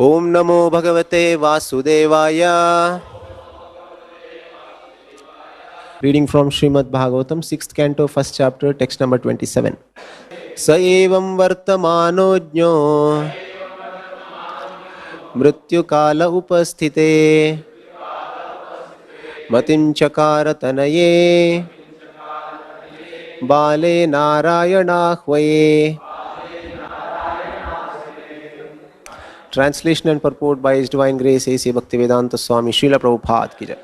Om Namo Bhagavate Vasudevaya. Reading from Srimad Bhagavatam, 6th canto, 1st chapter, text number 27. Sa evam vartamanojño mrityu kala upasthite matim chakara tanaye bale narayana. Translation and purport by His Divine Grace A.C. Bhaktivedanta Swami Srila Prabhupada ki jai.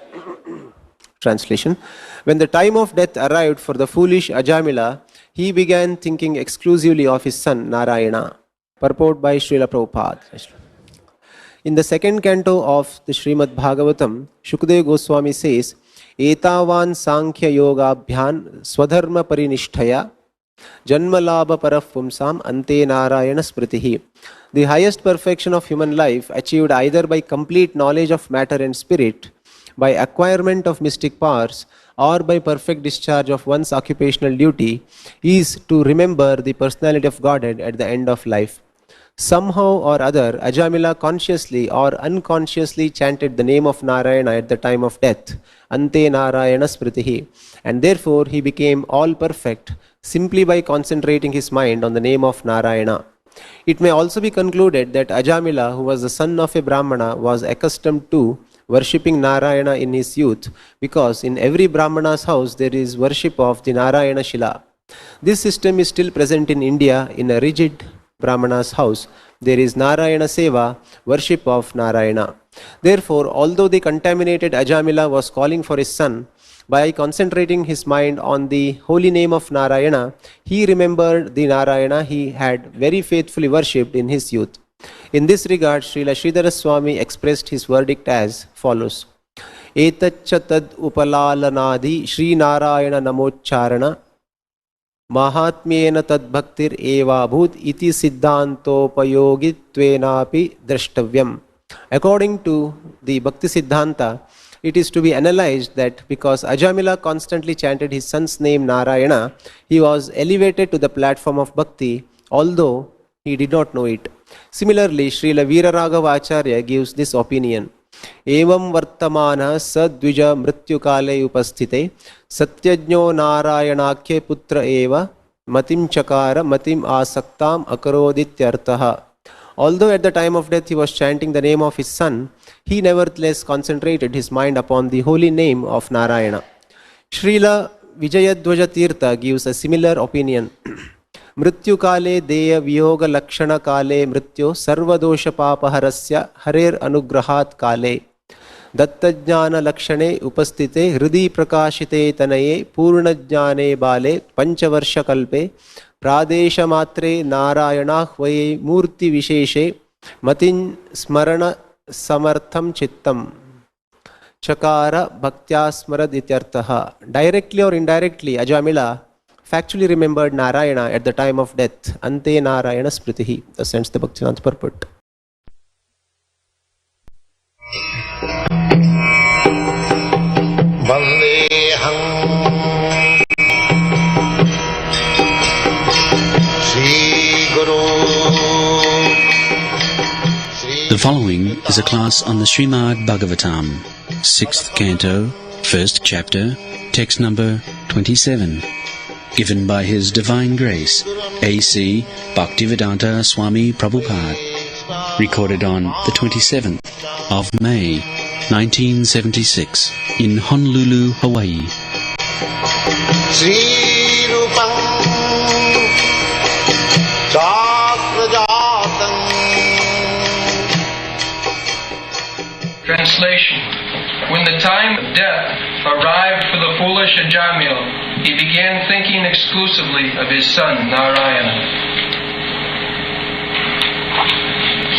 Translation. When the time of death arrived for the foolish Ajamila, he began thinking exclusively of his son Narayana. Purport by Srila Prabhupada. In the 2nd canto of the Srimad Bhagavatam, Shukdev Goswami says, Etavan Sankhya Yoga Bhyan Swadharma Parinishtaya Janmalabha Parapumsam Ante Narayana Spritihi. The highest perfection of human life, achieved either by complete knowledge of matter and spirit, by acquirement of mystic powers, or by perfect discharge of one's occupational duty, is to remember the personality of Godhead at the end of life. Somehow or other, Ajamila consciously or unconsciously chanted the name of Narayana at the time of death, Ante Narayana Spritihi, and therefore he became all perfect simply by concentrating his mind on the name of Narayana. It may also be concluded that Ajamila, who was the son of a Brahmana, was accustomed to worshipping Narayana in his youth, because in every Brahmana's house there is worship of the Narayana Shila. This system is still present in India. In a rigid Brahmana's house there is Narayana Seva, worship of Narayana. Therefore, although the contaminated Ajamila was calling for his son, by concentrating his mind on the holy name of Narayana, he remembered the Narayana he had very faithfully worshipped in his youth. In this regard, Srila Sridhara Swami expressed his verdict as follows. Etaccha tad upalalanadi Shri Narayana namocharana mahatmyena tad bhaktir eva bhut iti siddhantopayogitvenapi drashtavyam. According to the Bhakti Siddhanta, it is to be analyzed that because Ajamila constantly chanted his son's name Narayana, he was elevated to the platform of bhakti, although he did not know it. Similarly, Srila Veeraraghava Acharya gives this opinion. Evam vartamana sadvija mrityu kale upasthite satyajno narayanakhye putra eva matim chakara matim asaktam akarodhityartaha. Although at the time of death he was chanting the name of his son, he nevertheless concentrated his mind upon the holy name of Narayana. Srila Vijayadvaja Tirtha gives a similar opinion. Mrityu kale deya viyoga lakshana kale mrityo sarva dosha papaharasya harer anugrahat kale dattajnana lakshane upasthite hridi prakashite tanaye purnajnane bale panchavarsha kalpe pradesha matre narayanakhvaye murti visheshe matin smarana samartham chittam chakara bhaktya smarad ityartaha. Directly or indirectly, Ajamila factually remembered Narayana at the time of death. Ante Narayana Spritihi. Thus ends the Bhaktivedanta purport. The following is a class on the Srimad Bhagavatam, 6th canto, 1st chapter, text number 27, given by His Divine Grace, A.C. Bhaktivedanta Swami Prabhupada, recorded on the 27th of May, 1976, in Honolulu, Hawaii. Translation. When the time of death arrived for the foolish Ajamila, he began thinking exclusively of his son Narayana.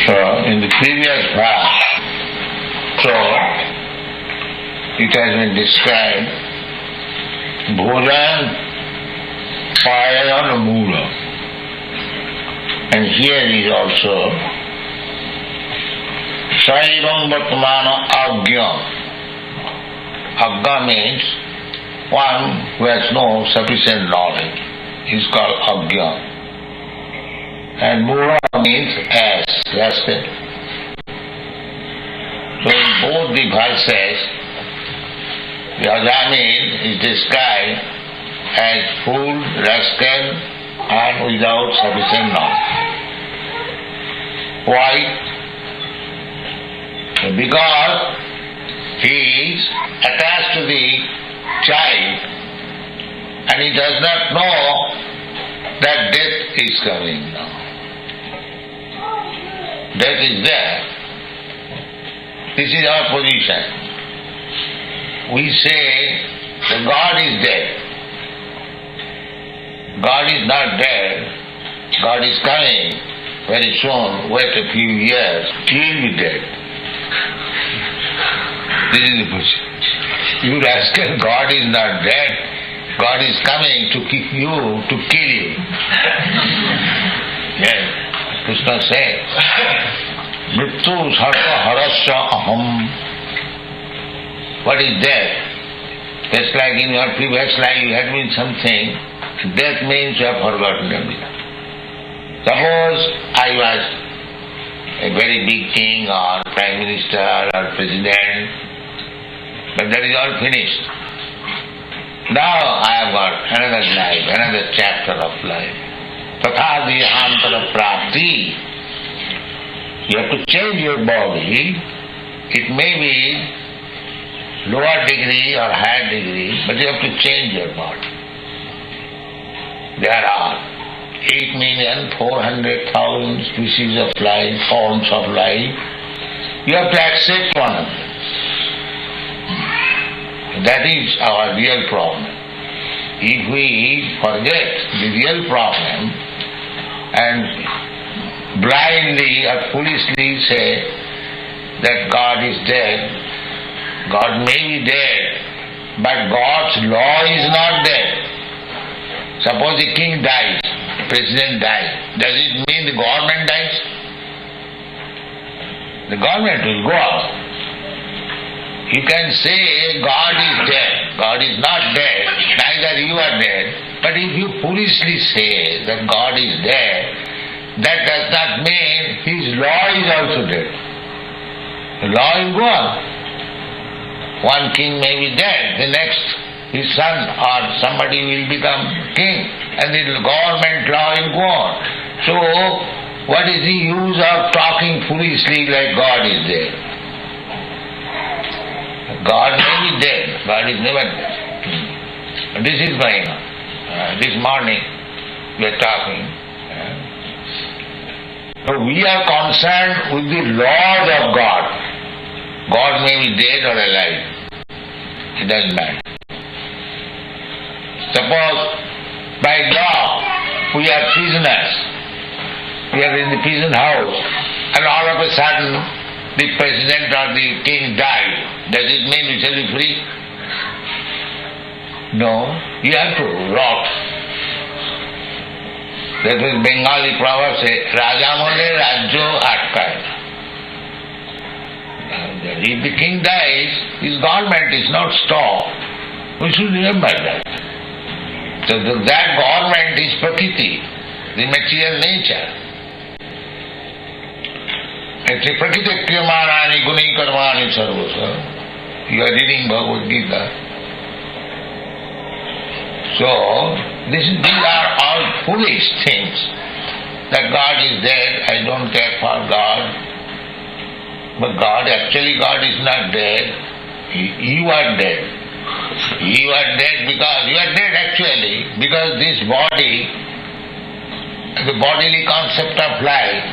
So, in the previous verse, it has been described, Bhojan Payana Mula. And here is also Saivam Vartamana Agya. Agya means one who has no sufficient knowledge. He is called Agya. And Mura means as, respect. the verses, the Ajamila is described as fool, rascal, and without sufficient knowledge. Why? Because he is attached to the child and he does not know that death is coming now. Death is there. This is our position. We say that God is dead. God is not dead. God is coming very soon. Wait a few years. He will be dead. This is the position. You rascal, God is not dead. God is coming to kick you, to kill you. Yes, Krishna says, Mrityu sarva harasya aham. What is death? Just like in your previous life you had been something, death means you have forgotten everything. Suppose I was a very big king or prime minister or president, but that is all finished. Now I have got another life, another chapter of life. Tatha dihantara prapti. You have to change your body. It may be lower degree or higher degree, but you have to change your body. There are 8,400,000 species of life, forms of life. You have to accept one of them. That is our real problem. If we forget the real problem and blindly or foolishly say that God is dead, God may be dead, but God's law is not dead. Suppose the king dies, the president dies, does it mean the government dies? The government will go out. You can say God is dead. God is not dead, neither you are dead. But if you foolishly say that God is dead, that does not mean His law is also dead. The law will go on. One king may be dead, the next his son or somebody will become king, and the government law will go on. So, what is the use of talking foolishly like God is dead? God may be dead, God is never dead. This is going on. This morning we are talking. So we are concerned with the laws of God. God may be dead or alive. It doesn't matter. Suppose by law we are prisoners. We are in the prison house and all of a sudden the president or the king died. Does it mean we shall be free? No, you have to rot. That is Bengali proverb say, Raja mole rajyo atkay. If the king dies, his government is not stopped. We should remember that. So that government is prakriti, the material nature. Actually, prakriti kriyamanani guni karmani sarvasa. You are reading Bhagavad Gita. So, these are all foolish things. That God is dead, I don't care for God. But God is not dead. You are dead. You are dead because, you are dead actually, because this body, the bodily concept of life,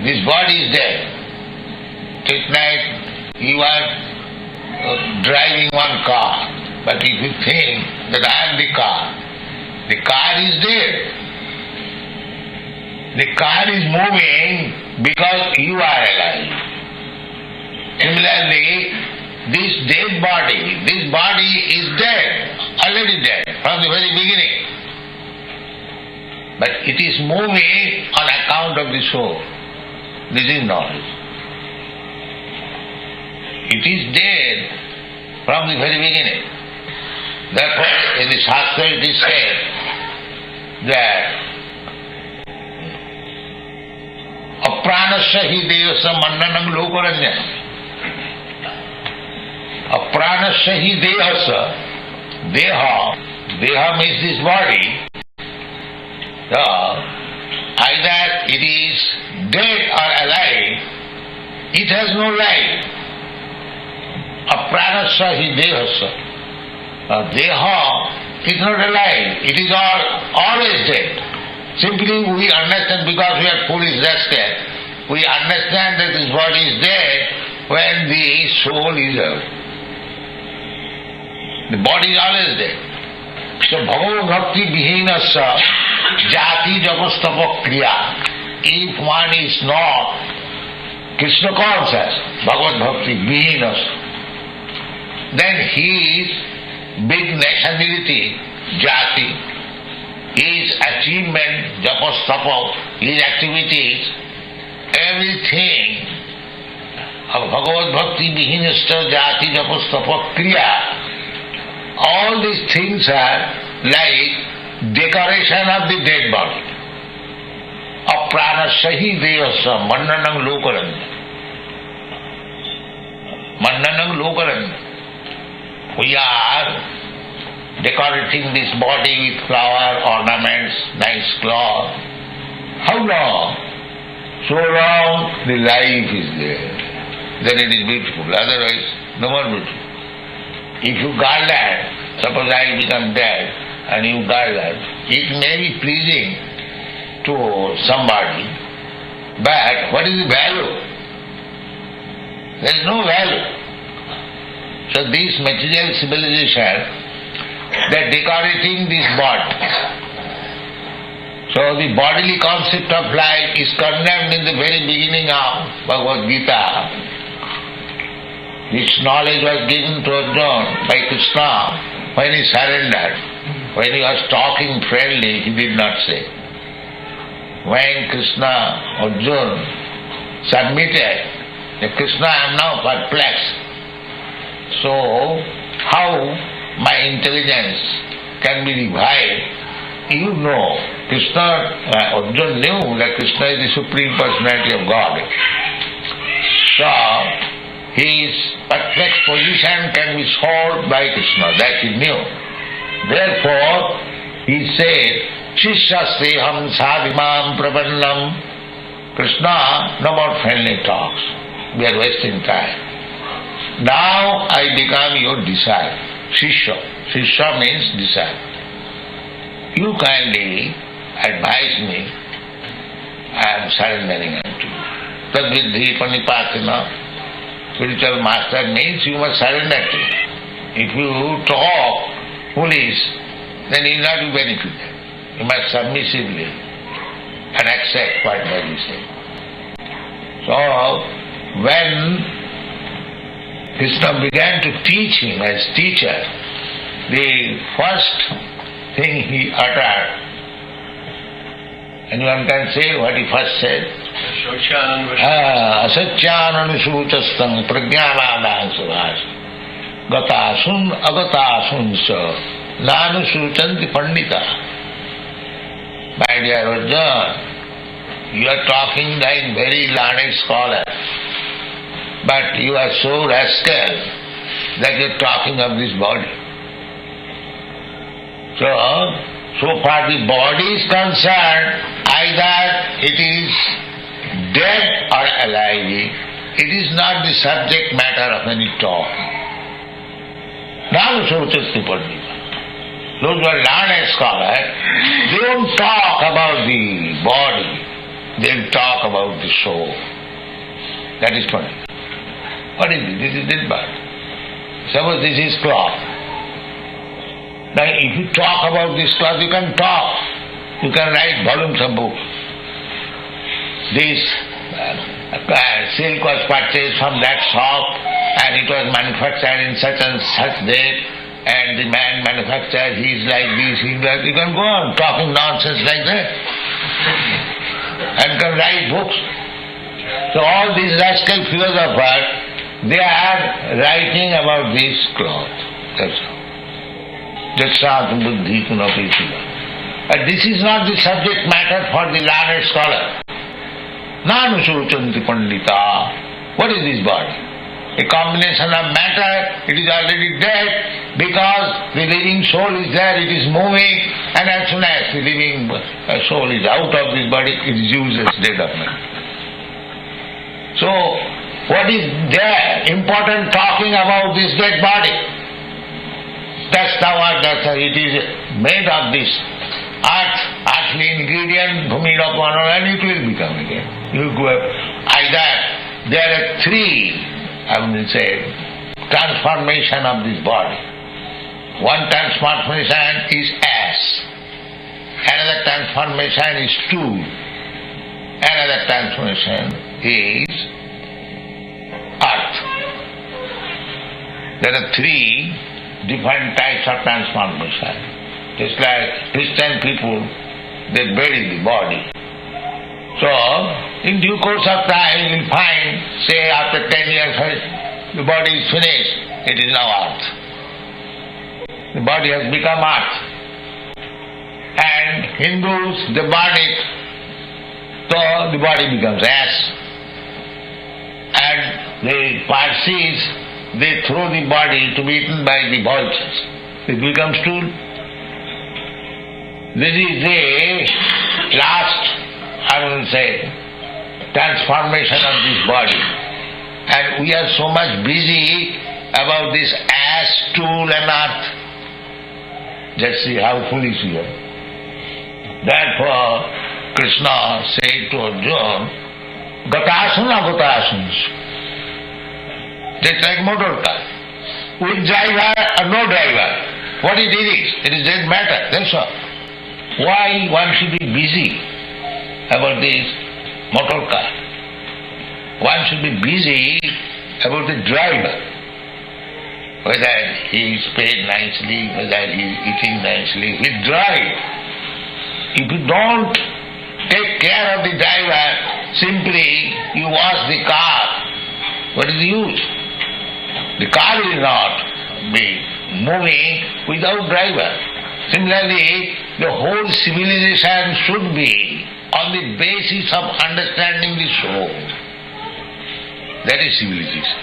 this body is dead. Tonight you are driving one car, but if you think that I am the car is dead. The car is moving because you are alive. Similarly, this dead body, is dead, already dead from the very beginning. But it is moving on account of the soul. This is knowledge. It is dead from the very beginning. Therefore, in the Shastra it is said that apranasya hi devasa mandanam lokaranya. Apranasya hi dehasa. Deha means this body. So, either it is dead or alive, it has no life. Apranasya hi dehasa. Deha is not alive, it is always dead. Simply we understand, because we are foolish rascal, we understand that this body is dead when the soul is alive. The body is always dead. So Bhagavad Bhakti Vihinasya Jati Japastapa Kriya. If one is not Krishna conscious, Bhagavad Bhakti Vihinasya, then his big nationality, Jati, his achievement, Japastapa, his activities, everything of Bhagavad Bhakti Vihinasya Jati Japastapa Kriya, all these things are like decoration of the dead body. Apranasya hi dehasa mannanam lokaranya. Mannanam lokaranya. We are decorating this body with flower, ornaments, nice cloth. How long? So long the life is there. Then it is beautiful. Otherwise, no more beautiful. If you guard that, suppose I become dead and you guard that, it may be pleasing to somebody, but what is the value? There is no value. So this material civilization, they are decorating this body. So the bodily concept of life is condemned in the very beginning of Bhagavad Gita. This knowledge was given to Arjuna by Krishna when he surrendered. When he was talking friendly, he did not say. When Krishna, Arjuna submitted, that Krishna, I am now perplexed. So, how my intelligence can be revived? You know, Krishna, Arjuna knew that Krishna is the Supreme Personality of God. So, his perfect position can be solved by Krishna, that he knew. Therefore, he said, Shishya-seham sadhimam prabannam. Krishna, no more friendly talks. We are wasting time. Now I become your disciple. Shishya. Shishya means disciple. You kindly advise me. I am surrendering unto you. Tadvidhi panipatina. Spiritual master means you must surrender to him. If you talk foolish, then he will not be benefited. You must submissively and accept whatever he says. So, when Krishna began to teach him as teacher, the first thing he uttered, anyone can say what he first said? Asatyananushuchastam prajnanadang subhas gatasun agatasun nanushuchanti pandita. My dear Arjuna, you are talking like very learned scholar, but you are so rascal that you are talking of this body. So far the body is concerned, either it is dead or alive, it is not the subject matter of any talk. Now those who are learned scholars, they don't talk about the body, they talk about the soul. That is funny. What is this? This is dead body. Suppose this is cloth. Now if you talk about this cloth, you can talk. You can write volumes of books. This silk was purchased from that shop and it was manufactured in such and such date, and the man manufactured, he is like this, he is like, you can go on talking nonsense like that and can write books. So all these rascal philosophers, they are writing about this cloth. That's all. Jasat buddhi punapi shiva. But this is not the subject matter for the learned scholar. Nanusuchanti pandita. What is this body? a combination of matter, it is already dead, because the living soul is there, it is moving, and as soon as the living soul is out of this body, it is useless, dead of matter. So, what is there important talking about this dead body? That's it is made of this earth, earthly ingredient, and it will become again. You go either there are three, transformation of this body. One transformation is ash, another transformation is stool, another transformation is earth. There are three different types of transformation. Just like Christian people, they bury the body. So, in due course of time, you will find, say after 10 years, the body is finished, it is now earth. The body has become earth. And Hindus, they burn it, so the body becomes ash. And the Parsis, they throw the body to be eaten by the vultures. It becomes stool. This is the last, transformation of this body. And we are so much busy about this ash, stool and earth. Just see how foolish we are. Therefore, Krishna said to Arjuna, Gatasana Gatasans. Just like motor car. With driver or no driver. What it is? It is dead matter. That's all. Why one should be busy about this motor car? One should be busy about the driver. Whether he is paid nicely, whether he is eating nicely, he drives. If you don't take care of the driver, simply you wash the car, what is the use? The car will not be moving without driver. Similarly, the whole civilization should be on the basis of understanding the soul. That is civilization.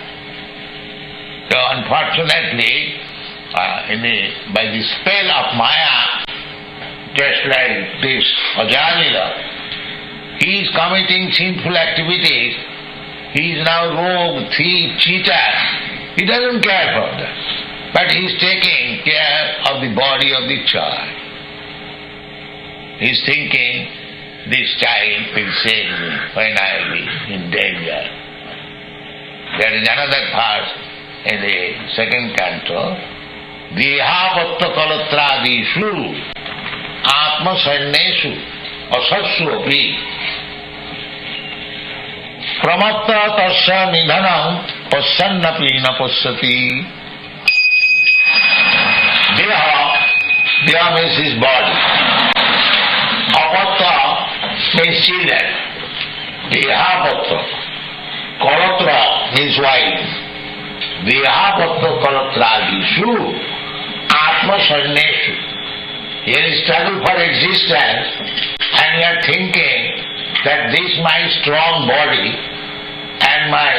So unfortunately, by the spell of Maya, just like this Ajamila, he is committing sinful activities. He is now rogue, thief, cheater. He doesn't care for that. But he is taking care of the body of the child. He is thinking, this child will save me when I will be in danger. There is another part in the second canto. Dehapatta kalatradishu atma sannesu asassu api pramatta tasya nidhanam pasyannapi na pasyati. Deha means his body. Apatta means children. Dehapatta. Kalatra means wife. Dehapatta kalatrādishu atma sannesu. Here is struggle for existence, and we are thinking that this my strong body and my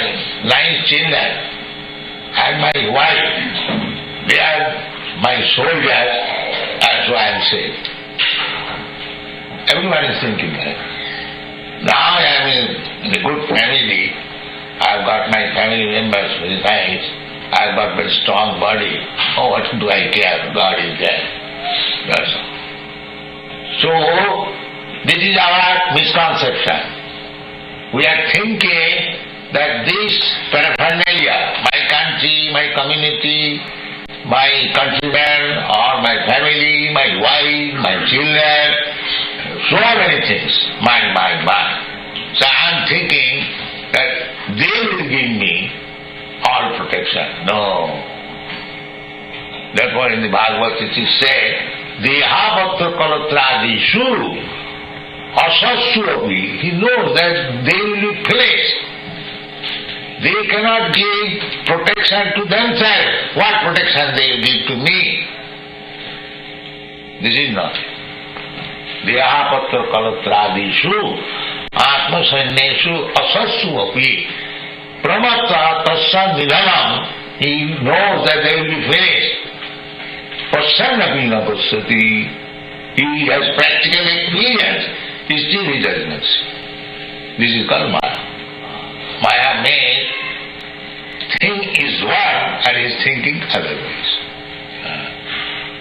nice children and my wife, they are my soldiers, as I am saying. Everyone is thinking that. Now I am in a good family. I have got my family members very nice. I have got very strong body. Oh, what do I care? God is there. That's all. So, this is our misconception. We are thinking that this paraphernalia, my country, my community, my countrymen, or my family, my wife, my children, so many things, mine. So I am thinking that they will give me all protection. No. Therefore in the Bhagavatam it is said, Dehapatta kalatrādishu asassu api. He knows that they will be placed. They cannot give protection to themselves. What protection they will give to me? This is not. Dehapatta kalatrādishu atma sannesu asassu api pramatta tasya nidhanam, he knows that they will be finished. Pasyannapi na pasyati, he has practical experience, still he does not see. This is called Maya. Maya means thing is one and is thinking otherwise.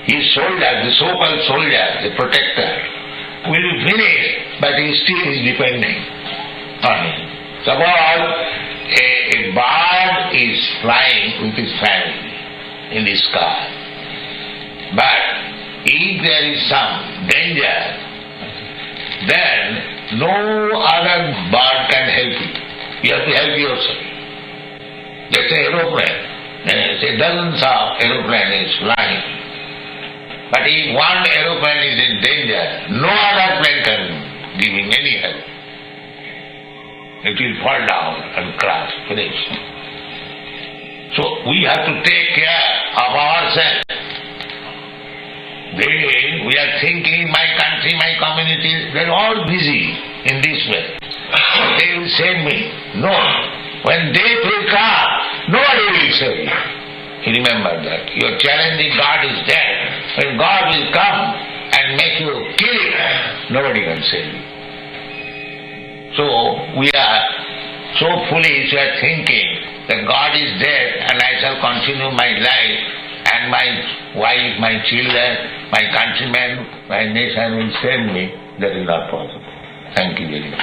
His soldier, the so-called soldier, the protector, will be finished, but he still is depending on him. Suppose a bird is flying with his family in the sky, but if there is some danger, then no other bird can help you. You have to help yourself. That's an aeroplane. Say dozens of aeroplanes is flying. But if one aeroplane is in danger, no other plane can give him any help. It will fall down and crash, finish. So we have to take care of ourselves. We are thinking, my country, my community, they are all busy in this way. They will save me. No. When death will come, nobody will save you. Remember that. You are challenging God is dead. When God will come and make you kill him, nobody can save you. So we are so foolish, we are thinking that God is dead and I shall continue my life and my wife, my children, my countrymen, my nation will save me. That is not possible. Thank you very much.